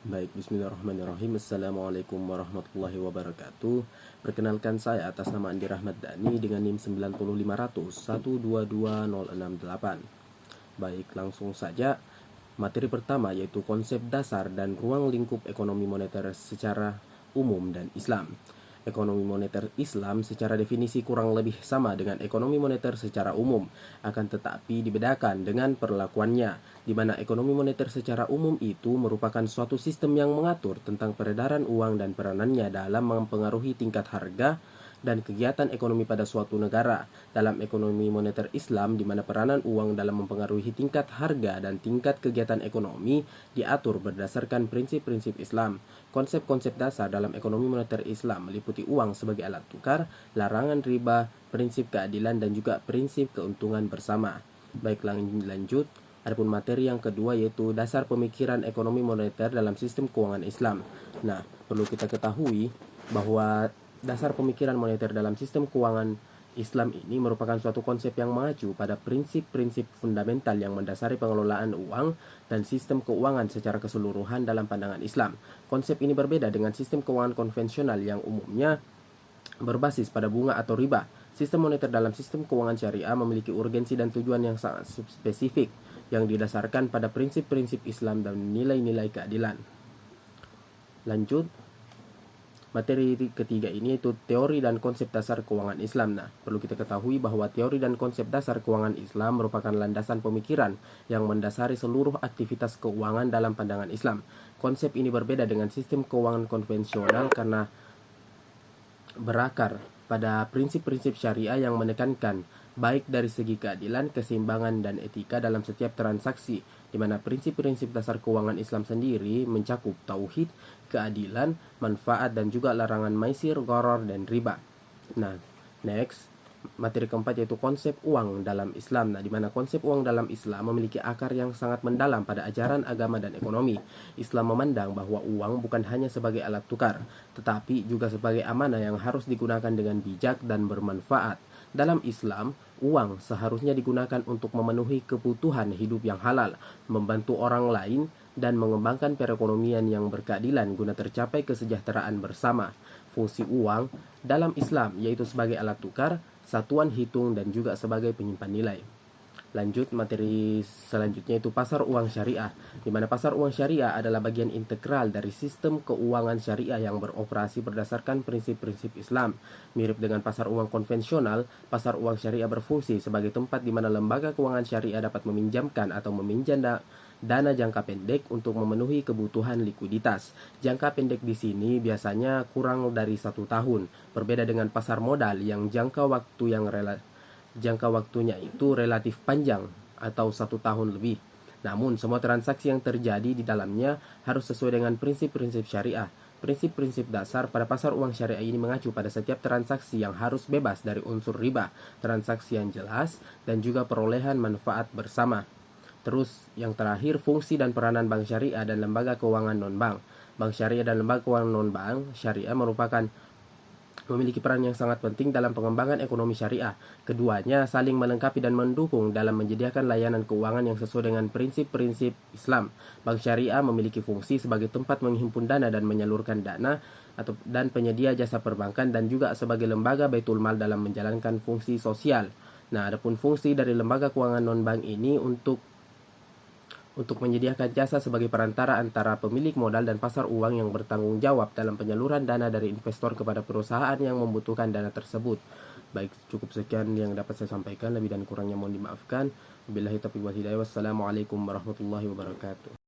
Baik, bismillahirrahmanirrahim. Assalamualaikum warahmatullahi wabarakatuh. Perkenalkan, saya atas nama Andi Rahmat Dhani dengan NIM 90500 1222068. Baik, langsung saja. Materi pertama yaitu konsep dasar dan ruang lingkup ekonomi moneter secara umum dan Islam. Ekonomi moneter Islam secara definisi kurang lebih sama dengan ekonomi moneter secara umum, akan tetapi dibedakan dengan perlakuannya, di mana ekonomi moneter secara umum itu merupakan suatu sistem yang mengatur tentang peredaran uang dan peranannya dalam mempengaruhi tingkat harga dan kegiatan ekonomi pada suatu negara. Dalam ekonomi moneter Islam, di mana peranan uang dalam mempengaruhi tingkat harga dan tingkat kegiatan ekonomi diatur berdasarkan prinsip-prinsip Islam. Konsep-konsep dasar dalam ekonomi moneter Islam meliputi uang sebagai alat tukar, larangan riba, prinsip keadilan, dan juga prinsip keuntungan bersama. Baik, lanjut. Adapun materi yang kedua yaitu dasar pemikiran ekonomi moneter dalam sistem keuangan Islam. Nah, perlu kita ketahui bahwa dasar pemikiran moneter dalam sistem keuangan Islam ini merupakan suatu konsep yang mengacu pada prinsip-prinsip fundamental yang mendasari pengelolaan uang dan sistem keuangan secara keseluruhan dalam pandangan Islam. Konsep ini berbeda dengan sistem keuangan konvensional yang umumnya berbasis pada bunga atau riba. Sistem moneter dalam sistem keuangan syariah memiliki urgensi dan tujuan yang sangat spesifik yang didasarkan pada prinsip-prinsip Islam dan nilai-nilai keadilan. Lanjut. Materi ketiga ini itu teori dan konsep dasar keuangan Islam. Nah, perlu kita ketahui bahwa teori dan konsep dasar keuangan Islam merupakan landasan pemikiran yang mendasari seluruh aktivitas keuangan dalam pandangan Islam. Konsep ini berbeda dengan sistem keuangan konvensional karena berakar pada prinsip-prinsip syariah yang menekankan baik dari segi keadilan, keseimbangan, dan etika dalam setiap transaksi, di mana prinsip-prinsip dasar keuangan Islam sendiri mencakup tauhid, keadilan, manfaat, dan juga larangan maisir, gharar, dan riba. Nah, next, materi keempat yaitu konsep uang dalam Islam. Nah, di mana konsep uang dalam Islam memiliki akar yang sangat mendalam pada ajaran agama dan ekonomi. Islam memandang bahwa uang bukan hanya sebagai alat tukar, tetapi juga sebagai amanah yang harus digunakan dengan bijak dan bermanfaat. Dalam Islam, uang seharusnya digunakan untuk memenuhi kebutuhan hidup yang halal, membantu orang lain, dan mengembangkan perekonomian yang berkeadilan guna tercapai kesejahteraan bersama. Fungsi uang dalam Islam yaitu sebagai alat tukar, satuan hitung, dan juga sebagai penyimpan nilai. Lanjut, materi selanjutnya itu pasar uang syariah, di mana pasar uang syariah adalah bagian integral dari sistem keuangan syariah yang beroperasi berdasarkan prinsip-prinsip Islam. Mirip dengan pasar uang konvensional, pasar uang syariah berfungsi sebagai tempat di mana lembaga keuangan syariah dapat meminjamkan atau meminjam dana jangka pendek untuk memenuhi kebutuhan likuiditas. Jangka pendek di sini biasanya kurang dari 1 tahun, berbeda dengan pasar modal yang jangka waktunya itu relatif panjang atau 1 tahun lebih. Namun, semua transaksi yang terjadi di dalamnya harus sesuai dengan prinsip-prinsip syariah. Prinsip-prinsip dasar pada pasar uang syariah ini mengacu pada setiap transaksi yang harus bebas dari unsur riba, transaksi yang jelas, dan juga perolehan manfaat bersama. Terus, yang terakhir, fungsi dan peranan bank syariah dan lembaga keuangan non-bank. Bank syariah dan lembaga keuangan non-bank syariah memiliki peran yang sangat penting dalam pengembangan ekonomi syariah. Keduanya saling melengkapi dan mendukung dalam menyediakan layanan keuangan yang sesuai dengan prinsip-prinsip Islam. Bank syariah memiliki fungsi sebagai tempat menghimpun dana dan menyalurkan dana dan penyedia jasa perbankan, dan juga sebagai lembaga baitul mal dalam menjalankan fungsi sosial. Nah, adapun fungsi dari lembaga keuangan non-bank ini untuk menyediakan jasa sebagai perantara antara pemilik modal dan pasar uang yang bertanggung jawab dalam penyaluran dana dari investor kepada perusahaan yang membutuhkan dana tersebut. Baik, cukup sekian yang dapat saya sampaikan. Lebih dan kurangnya mohon dimaafkan. Wabillahi taufiq wal hidayah. Wassalamualaikum warahmatullahi wabarakatuh.